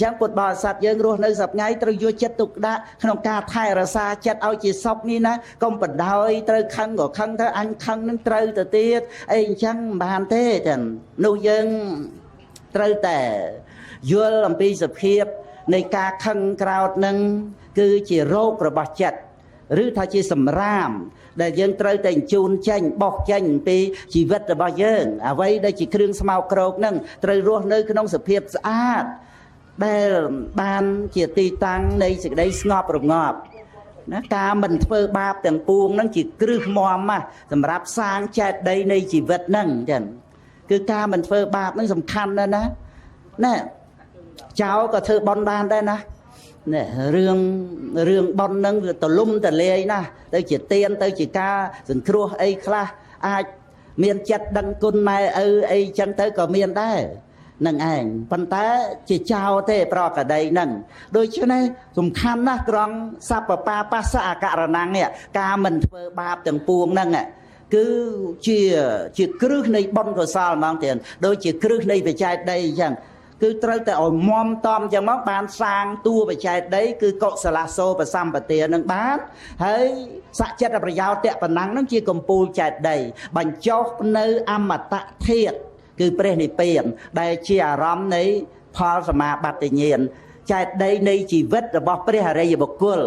យ៉ាងពុទ្ធបរិស័ទយើងរស់នៅសប្ងៃត្រូវយកចិត្តទុកដាក់ក្នុងការថែរក្សាចិត្តឲ្យជាសុខនេះណាកុំបដ ாய் ត្រូវខឹងក៏ខឹងទៅអញខឹងនឹងត្រូវទៅទៀតអីអញ្ចឹងមិនបានទេចឹងនោះយើងត្រូវតែយល់អំពីសភាពនៃការខឹងក្រោធនឹងគឺជារោគរបស់ចិត្តឬថាជាសម្រាមដែលយើងត្រូវតែបញ្ជូនចេញបោះចេញពីជីវិតរបស់យើងអ្វីដែលជាគ្រឿងស្មោកគ្រោកនឹងត្រូវរស់នៅក្នុងសភាពស្អាតដែលបានជាទីតាំងនៃសេចក្តីស្ងប់រងាប់ណាការមិនធ្វើបាបទាំងពួងហ្នឹងជាគ្រឹះមាំណាស់សម្រាប់សាងចេតិយនៃជីវិតហ្នឹងចឹងគឺការមិនធ្វើបាបហ្នឹងសំខាន់ណាស់ណាចៅក៏ធ្វើបន់បានដែរណានេះរឿងបន់ហ្នឹងវាទលំទលាយណាស់ទៅជាទៀនទៅជាការសង្គ្រោះអីខ្លះអាចមានចិត្តដឹងគុណម៉ែឪអីចឹងទៅក៏មានដែរនឹងឯងប៉ុន្តែជាចោលទេប្រកដីហ្នឹងដូច្នេះសំខាន់ណាស់ត្រង់សពបាបស្សអករណង្គនេះការមិនធ្វើបាបទាំងពួងហ្នឹងគឺជាគ្រឹះនៃបុណ្យកុសលហ្មងទៀតដូចជាគ្រឹះនៃបច្ច័យដីអញ្ចឹងគឺត្រូវតែឲ្យមមតំអញ្ចឹងមកបានសាងតួបច្ច័យដីគឺកុសលាសូបសម្បទានឹងបានហើយសច្ចិតប្រយោជន៍តេបណ្ណងនឹងជាកម្ពូលចេតិយបញ្ចុះនៅអមតធាតុគឺព្រះនិព្វានដែលជាអារម្មណ៍នៃផលសមាបត្តិញ្ញាណចេតិយនៃជីវិតរបស់ព្រះអរិយបុគ្គល